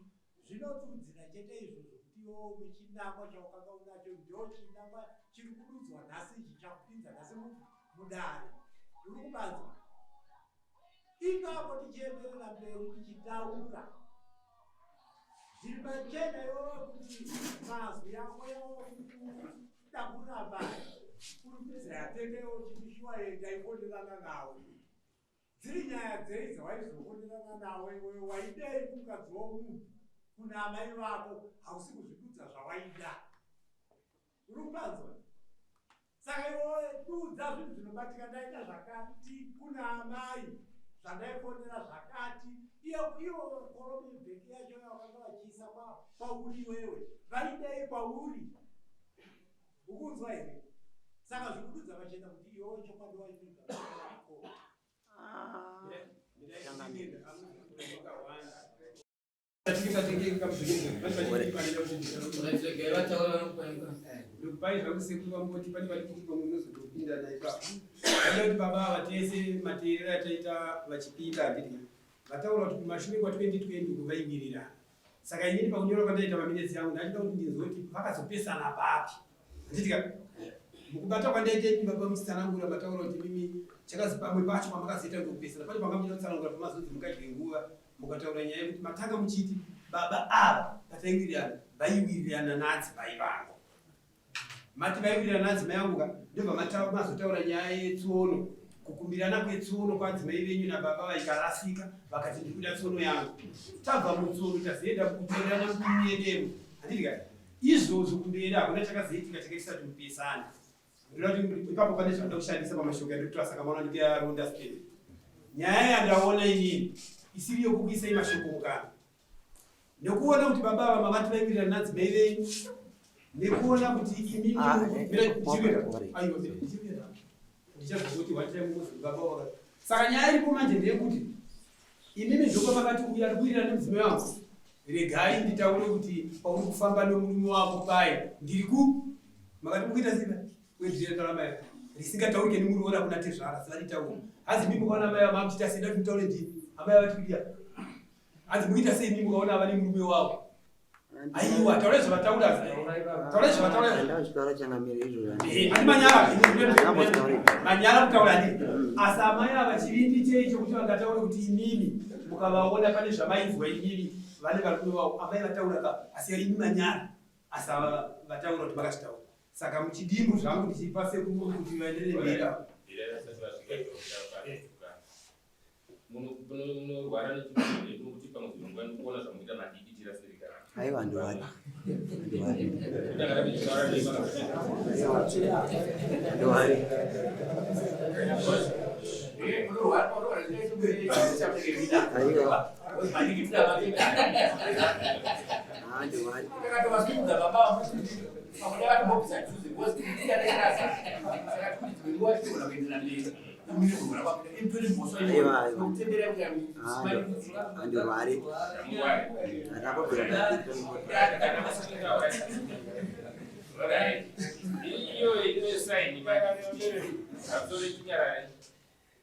Zvinotudzira chete izvozvo kuti iwo muchinangwa chawakanga unacho ndio chinangwa chiri kududzwa nhasi chichakupinza nhasi mudare. Uri kubanza. Ipapo tichienderera mberi tichitaura. Zviri pachena iwewe kuti mazwi yako yakuda kuramba. Uri kudzira yatendewo chipishiwa yega ifonderana nawe. Dziri nyaya dzei dzawaizofonderana nawe iwewe waidei kumukadzi womunhu kuna amai vako hausi kuzvidudza zvawaida. Uri kubanzwa? Saka iwewe dudza zvinhu zvinobatika ndaita zvakati kuna amai zvandaifonera zvakati iwo korome bheki yacho yavakanga vachiisa pauri iwewe vaidei kwauri. Ukunzwa here? Saka zvikududza pachena kuti iwewe chokwadi waipinza vako. Baba vatese mateerero ataita vachipinda nditi vataura kuti kumashure kwa2020 kuvaibirira. Saka inini pakunyora kwandaita maminetsi yangu ndachida kuti ndizoti vakazopesana papi. Nditika mukubata kwandaita baba musitsanangura mataura kuti mimi chakazi pamwe pacho pamakazoita ngokupesana pacho pangamira kutsanangura pamazodzi mukadye nguva mukataura nyaya yekuti matanga muchiti baba ava vatawirirana vaiwirirana nadzimai vangu. Mati vaiwirirana nadzimai vangu ndobva mazotaura nyaya yetsono kukumbirana kwetsono kwadzimai venyu nababa vaikarasika vakati ndikuda tsono yangu. Tabva mutsono tazoenda kuteerana munyedemo. Handitika izvozvo kumberi hakuna chakazoitika chakaisati mupesana. Ipapo pane zvinoda kushandisa pamashoko yaDr. Sakamana ndikayaronda spedi. Nyaya yandaona inini isiri yokukuisai mashoko mukana. Nekuona kuti baba ava mavati vaiwirirana nadzimai venyu. Nekuona kuti imimi ndichazoti watai muzi baba waka. Saka nyaya iripo manje ndeyekuti imimi ndoko makati kuwirirana nedzimai vangu. Regai nditaure kuti pauri kufamba nomurume wako pai ndiri makati mukuita zina wedzira mai risingataurike nemuriona kuna tezvara sivatitaura hazi mimi mukaona mai vamamuchita senda kutaure ndini amai vatikudia hazi muita sei mimi mukaona ava nemurume wavo aiwa taure zvavataura taure zvavataura manyara kutaura ndini asi amai ava chivindi chei chokuti vangataura kuti imimi mukavaona pane zvamainzwa imimi vane varume wavo amai vataura asi imi manyara asi vataura kuti vakachitaura. Saka muchidimbu zvangu ndichipa sekuru kuti vaenderere mberi. Munorwara nechirwere kuti pamwe zvinongwa kuona zvamuita madikitira serikali. Aiwa ndowari.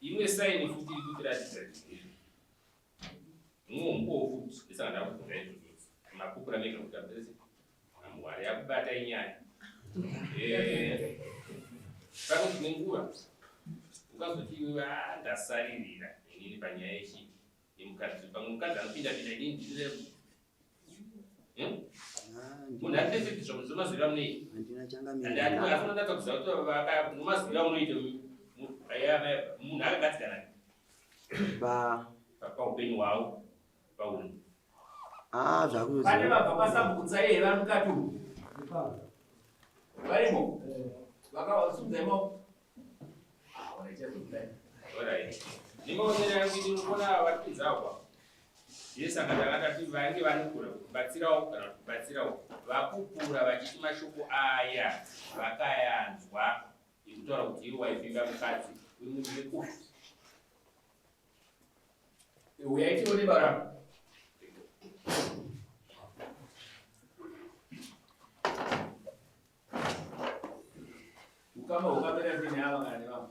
Imwe saini futi irikuratidza mumbofu isangana kufunga izvozvo mapupura mega kuti apese Mwari yakubata inyaya pamwe dzimwe nguva ukazoti iwe ndasaririra inini panyaya yemukadzi pamwe mukadzi anopinda-pinda inini ndinire munhu atitete zvomazivira munei afuna ndata kuziva kuti nomazivira munoite munhu akagadzikana paupenyu hwavo paunhu pane vabva pasambukutsa iye vari mukati umu varimo vakavasudzaimo ndimaonera yangu ndinoona vatizagwa yesaka ndakatati vange vanokura kubatsirawo kana kubatsirawo vakukura vachiti mashoko aya vakayanzwa ekutaura kuti iwe waipinga mukadzi wemunhu wekufu uyaitione barama ukama ukamera zini ava ngane vama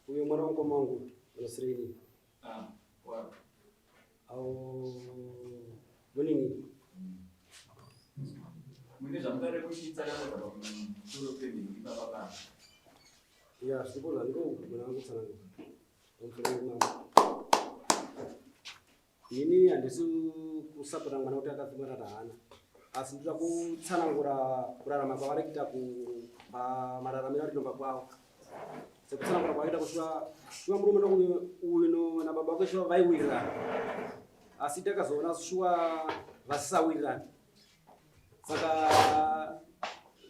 uyo mwana wangoma wangu unasirini wow. au bunini zvamutaure kuchiita nakota pamusoro pemhiri baba ya zvibona ndogona kutsananguka ini handisi kusapota mwana kuti akazimwana tahana asi ndira kutsanangura kurarama kwavari kuita pamararamiro arinomba kwavo sekutsanangura kwavaita kushuva murume uno nababa vake shuva vaiwirirana asi takazoona shuva vasisawirirana saka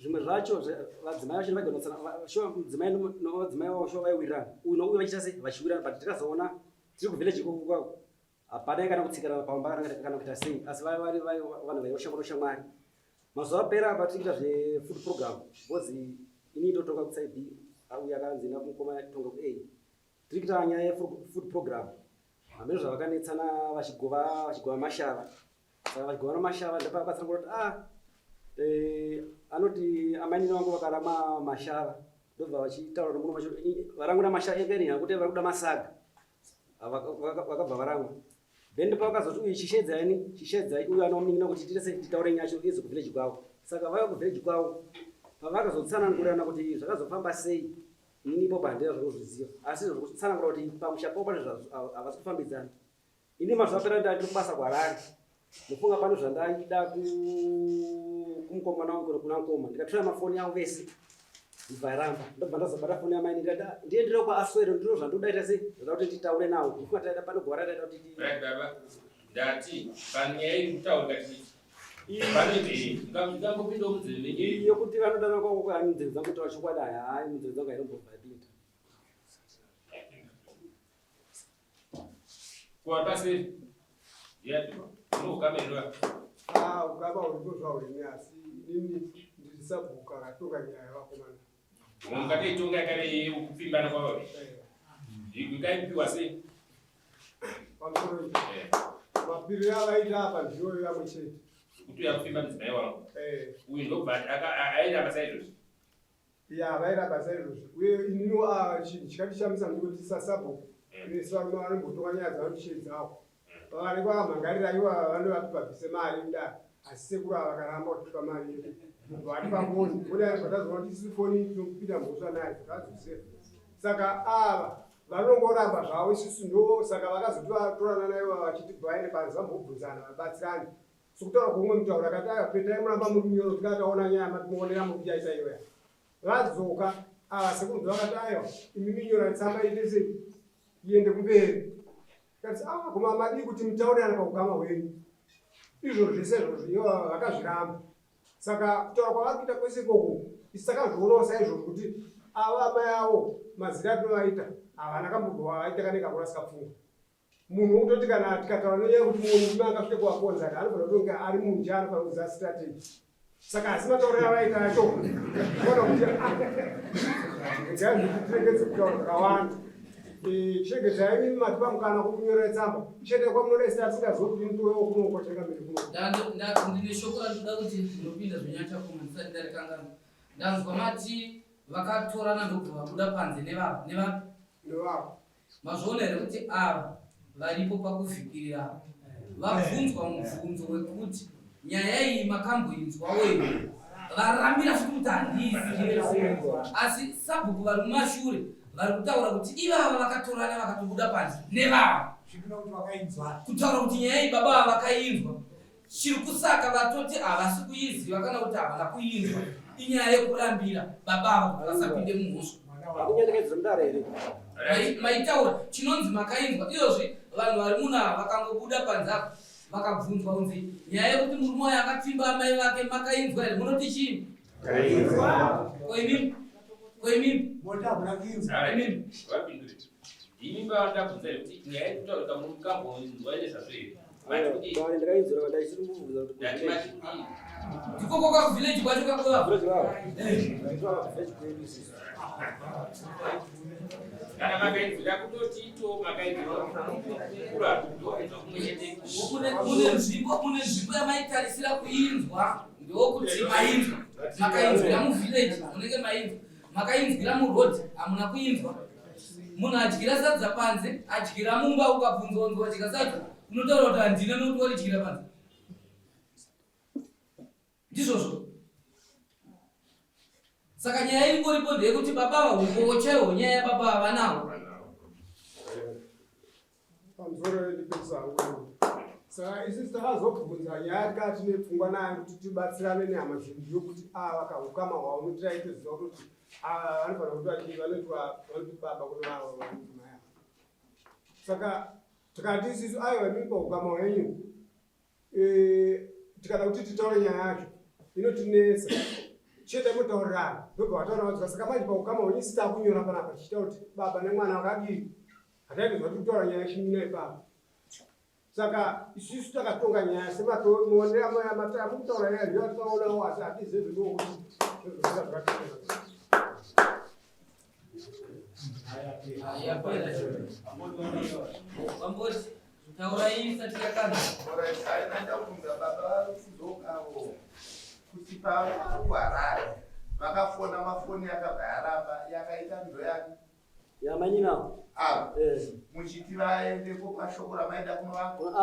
zvimwe zvacho vadzimai vacho vagona shuva mudzimai novadzimai vavo shuva vaiwirirana uyu nouyu vachiita sei vachiwirirana but tikazoona tiri kuvhileji kwavo hapana kana kutsikana pamba kana kuita sei asi vari vanhu vaioshamba noshamwari mazuva apera apa tiri kuita zvefood program because ini ndotonga kutside uyu akanzi nakumukoma tonga ku tiri kuita nyaya yefood program hamene zvavakanetsana vachigova mashava saka vachigova mashava ndapakatsana kuti anoti amainini vangu vakarama mashava ndobva vachitaura nomuno vacho varangura mashava ekerinya kuti vari kuda masaga vakabva varangwa then ndopakazoti uyu chishedzai uyu anominina kuti tirese titaure nyacho izo kuvhileji kwavo saka vaya kuvhileji kwavo pavakazotsanangurana kuti zvakazofamba sei inipo bandera zvinozviziva asi zvokutsanangura kuti pamusha pavo pane havasi kufambidzana ini mazuva apera ndati kubasa kwarari ndofunga pano zvandaida kumukomana wangu kuna mukoma ndikatora mafoni avo vese ndibvaramba ndobva ndazobata foni yamaini ndikati ndiendere kwaaswero ndiro zvandodaita sei zvoda kuti titaure nawo ndofunga taida pano gwara taida kuti baba ndati panyaya iri kutaurika tichi panezvei ngambopinda munzeve iyo kuti vanodana kwangu kwani nzeve dzangu kutaura chokwadi hayi munzeve dzangu hainombobva yapinda kuwapaseri unokamerwa ukaba urikuzvaurimi asi inini ndirisabhuka katonga nyaya vakomana mukateitonga yakare kupfimbana kwavavi ikaipiwa sei pamusoro mapiriro avaita apa ndiyo yamwe chete kuti uyakupfimba mudzimai wangu uyu ndobva aita basa izvozvi ya vaita basa izvozvi uye inino chinhu chikati shamisa ndikuti sasabhuka nesi varume vanombotonga nyaya dzavanoshei dzavo vari kwamhangarira iwa vanovapibhabvise mari kudai asi sekuru ava vakaramba kutipa mari yedu vari pafoni foni ari zvatazoona kuti isi foni tinopinda mhosva naye zvakazosefa saka ava vanongoramba zvavo isusu ndo saka vakazotivatorana naiva vachitibva vaende panze vambobvunzana vabatsirani sokutaura kumwe mutaura akati petai muramba muri munyoro tikataona nyaya matimoonera mukuchaita iyoya vadzoka ava sekuru vakati aiwa imi minyora tsamba ite sei iende kumberi kati koma madii kuti mutaurana paugama hwenyu izvo zvese izvozvo ivo vakazviramba saka kutaura kwavari kuita kwese ikoko isi takazvionawo saizvozvo kuti ava amai avo mazira atinovaita havana kambobva vaita kanenge akurasika munhu ukutoti kana tikataura nenyaya kuti munhu akasvike kuvakonza kuti anofanira kutonge ari munhu anofanira kuziva strategy saka asi matauriro avaita acho ona kuti tiregedze kutaura zvakawanda chirege mimi matipa mukana kukunyora tsamba chete kwamunoresita asingazivi kuti ndowewo kunokotenga mberi kuno ndine shoko randoda kuti ndinopinda zvinyacha kuma ndisati ndarekangana ndanzwa mati vakatorana ndobva vabuda panze nevavo mazviona here kuti ava varipo pakuvhikirira vabvunzwa mubvunzo wekuti nyaya iyi makamboinzwawo here varambira futi kuti handizi asi sabhuku vari mumashure vari kutaura kuti ivava vakatorana vakatobuda panze nevava kutaura kuti nyaya iyi baba ava vakainzwa chiri kusaka vatoti havasi kuiziva kana kuti havana kuinzwa inyaya yekurambira baba ava kuti vasapinde mumhosva maitaura chinonzi makainzwa iyozvi vanhu vari munava vakangobuda panze apo vakabvunzwa kunzi nyaya yekuti murume wayo akapfimba amai vake makainzwa here munoti chii koimimi ini ndabvunza kuti nyaya yekutaurika mukambonzwa nezvazvo ndikoko kakuvhileji kwacho kakova kana makainzwira kutotito makainzwira mune nzvimbo yamaitarisira kuinzwa ndokuti mainzwa makainzwira muvhileji munenge mainzwa makainzwira murodhi hamuna kuinzwa munhu adyira sadza panze adyira mumba ukabvunzwa unzi wadyira sadza unotaura kuti handina nokuti waridyira panze ndizvozvo Saka nyaya ingoripo ndeyekuti baba vaumbochewo nyaya baba vanawo. Pamusoro ndipedzangu. Saka isi takazobvunza nyaya tikati nepfungwa nayo kuti tibatsirane nehama zhinji yokuti ava kahukama hwavo tiraitoziva kuti ava vanofanira kuti vanoti baba kune vavo vanoti mai ava. Saka tikati isisu aiwa mipa hukama hwenyu tikada kuti titaure nyaya yacho inotinesa chete mutaurirana ndobva vataura vadzika. Saka manje pahukama hwenyu sita kunyora panapa tichita kuti baba nemwana vakadii hataitozva kuti kutaura nyaya yechimina ipapo. Saka isusu takatonga nyaya sematonera mataya mukutaura nyaya ndiyo tikaonawo asi hatizive zvinokuti Vamboti taura isati yakana. Kuti pavarwara vakafona mafoni yakabva yaramba yakaita ndo yake yamanyinawo muchiti vaendeko pashoko ramaenda kunovako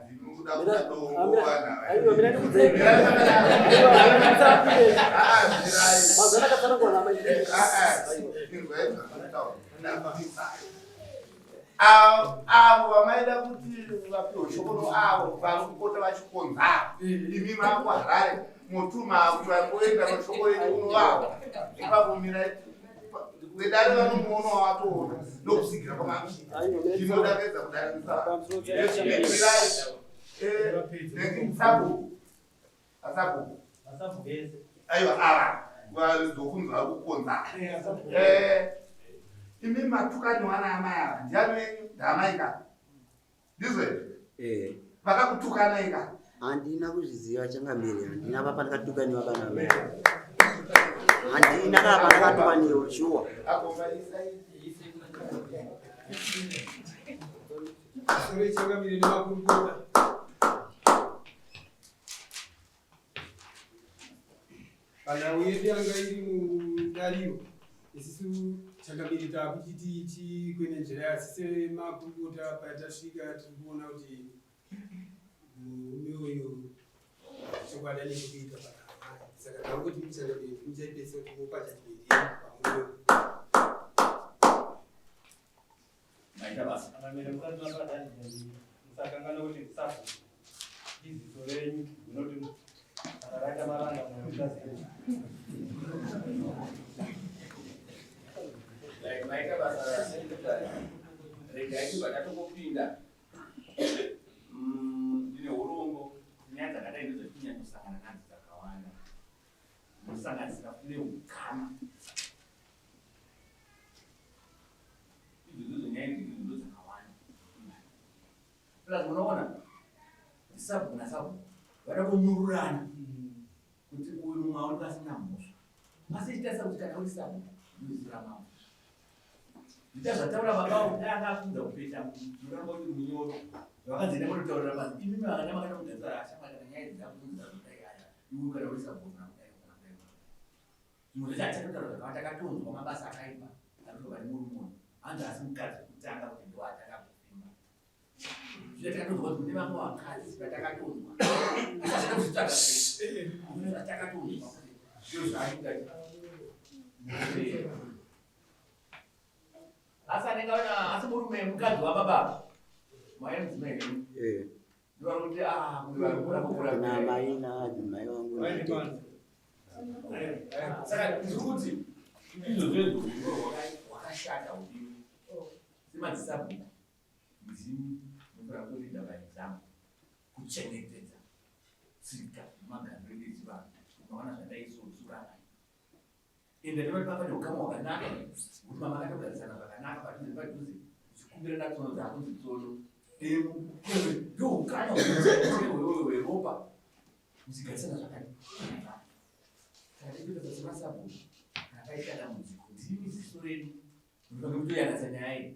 ndinoda avo vamaida kuti vapiwe shoko avo varikupota vachikonza imi mako harare mutuma kuti vakoenda mashoko renyu unovavo ipapomira vedare vanomuona watoona ndokusigira pamamushina inodakadza kudarisaasabu aiwa ava vazofunzwa kukonza imi matukani wana amai ava ndiani wenyu ndamaika ndizve vakakutukana ika handina kuzviziva changamiri handina papa ndakatukaniwa kana mai handina kana pandakatukaniwa shuwa changamiri nemakurukota kana uyedu yanga iri mudariro isisu changamiri takuchiti kwenye njira yasise makurukota patasvika tirikuona kuti murume uyu chokwadi ane chekuita pakama. Saka tanguti muchangamiri muchaipesa kuti mupa chachibedi pamuno maita basa akamira mukati mapadani musakangana kuti ndisafu iziso renyu rinoti akarata maranga mwayokazi maita basa rasekretari regai vatatongopinda ndine urombo nyaya dzakadai ndozvetinyanya kusangana nadzo dzakawanda musanganisira kune ukama izvozvo nyaya ndo dzakawanda plus munoona ndisabu nasabu vada kunyururana kuti uyu mumwe aoneka asina mhosva asi ichitarisa kuti kana uri sabu ndozira mavo zvita zvataura babavo kudai akakudza kupeta munoramba kuti munyoro zvakadzine munotaurira basi imi vana makada kudzatsara ashamwari kana nyaya dzakunza kudai aya iwe kana uri sabu kana kudai kana kudai zvimwe zvese hatatotaura zvakawanda takatonzwa mabasa akaipa atotova nemurumuni anzi asi mukadzi kutanga kuti ndo atanga kufimba zvino takatonzwa kuti mune vamwe vakadzi vatakatonzwa asina kuzvitsvaga zvatakatonzwa zviro zvaaita asi anenge asi murume mukadzi wababa mai mudzimai ndova kuti kuti varikura kukura mai naadzimai vangu saka ndiri kuti izvozvo hwakashata udiwi semadzisabu mzimu nofana kutoita maexamu kuchengetedza tsika nemagariro echivanhu unoona zvandaisosurana ende ndinoti pafane ukama hwakanaka kuti mama akatogarisana zvakanaka padhuze padhuze uchikumbirana tsono dzakunzi tsono ndo ukama hweropa muchigarisana zvakanaka taitoita semasabu akaita dambudziko ndimi ziso redu ndinofanira kutoyanatsa nyaya iyi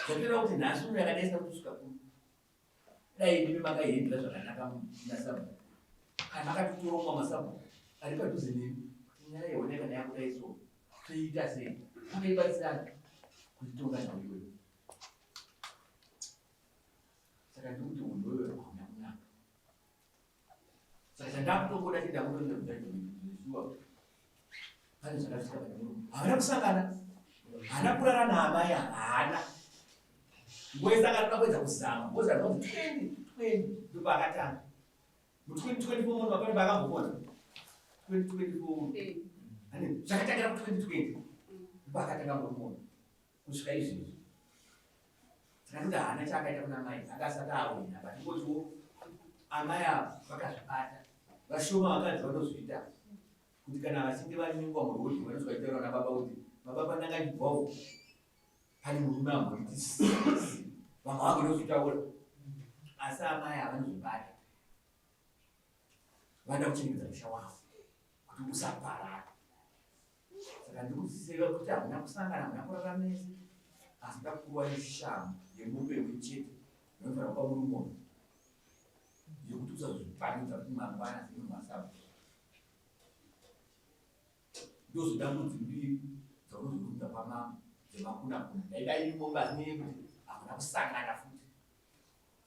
zvatoreva kuti nhasi uno yakadaisina kutosvika kuno dai ndimi makaendera zvakanaka nasabu kana makatotoromwa masabu ari padhuze nemi nyaya yaoneka nayakudai so toiita sei akaibatsirana kuitonga nauyoyo saka ndikuti munhu wewe hauna kunaka saka chandakutongoda chidakutondezvishuwa pane kusangana hana kurara naamai haana ngoisangana kwedza kuzama ngoza kuti 2020 ndipo akatanga mu2024 munhu vapane vakambopona 2024 ani zvakatangira ku2020 ndipo akatanga ngomona kusvika izvizvi saka kuti haana chaakaita kuna mai akasati awina but ngotiwo amai ava vakazvibata vashoma vakadzi vanozviita kuti kana vachinge vaningwa murodi vanozvaitaura nababa kuti mababa ndanganyibvawo pane murume amboiti vamwe vangonozvitaura asi amai avanozvibata vanoda kuchengetedza musha wavo kuti usaparara saka ndikuziva kuti hamuna kusangana hamuna kurara nese asi ndakuwa neshamhu yemombe imwe chete inofanira kupa muri munhu yekuti usazvipanidza kuti mangwana semunhu wasaba ndozodambudzi mbiri dzaunozorudza pamama dzemakunakuna daida imombe asi neyekuti hamuna kusangana futi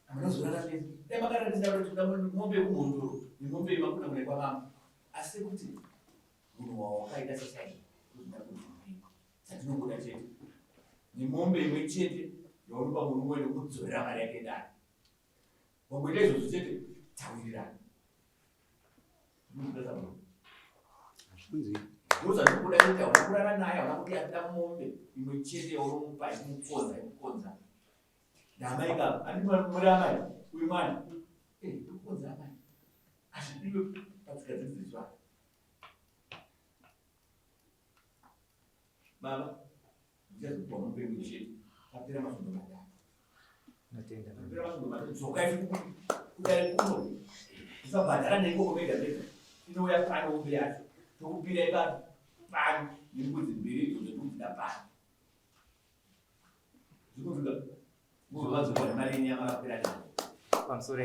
hamuna kuzorara nese dai makaratidza kuti toda mombe yekuhondoro nemombe yemakunakuna kwamama asi kuti munhu wawakaita sesai ndozodambudzi mbiri dzatinongoda chete nemombe imwe chete yaunopa munhu umwe nekudzorera mari yake dani wamboita izvozvo chete tawirirana ndozvandikuda kuti hauna kurara naye hauna kuti atida mombe imwe chete yaunomupa imukonza ndamaika andimuri amai uyu mwana ndikukonza amai azvidiwe patsika dzedu dzezvana baba ndichazokupa mombe imwe chete apera masvondo matatu apera masvondo matatu dzokai kudai kuno usabhadhara neikoko mega mega inouya pano mombe yacho tokupira ipapo pano nembudzi mbiri idzodzo tokupira pano zvikumvika muzovadzokwa nemari yenyu yamakapera pamusoro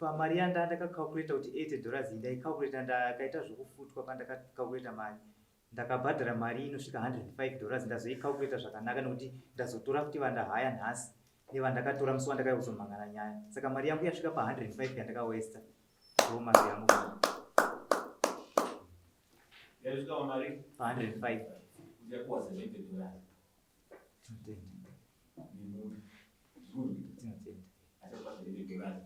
pamari yanda ndakakalkuleta kuti $80 ndaikalkuleta ndakaita zvokufutwa pandakakalkuleta mari ndakabhadhara mari inosvika $105 ndazoikalkuleta zvakanaka nekuti ndazotora kuti vandahaya nhasi nevandakatora musi wandakauya kuzomhangana nyaya saka mari yangu yasvika pa$105 yandakawesta ndo mari yangu yasvika pamari pa$105 ndiyakuwa $70 nemunhu zvinhu achakwa $70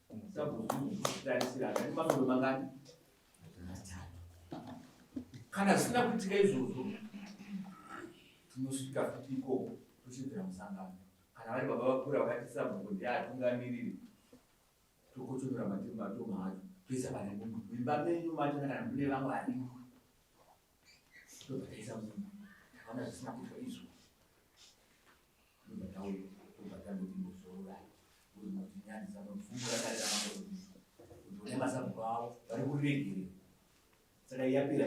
nemunhu sabuzvitarisira akati masvondo mangani kana zvisina kuitika izvozvo tinosvika futi ikoko tochedzera musangano kana vari baba vakura vakati sabhuku ndiatungamiriri tokotonora matoma acho toisa pane munhu mimba menyu macho kana mune vamwe varimo tobva taisa munhu takaona zvisina kuitwa izvo tobva tauya tobva tandoti ndozororai kuti nyani dzanopfumbura karira kuti une masabhuku avo vari kuriregere saka yapira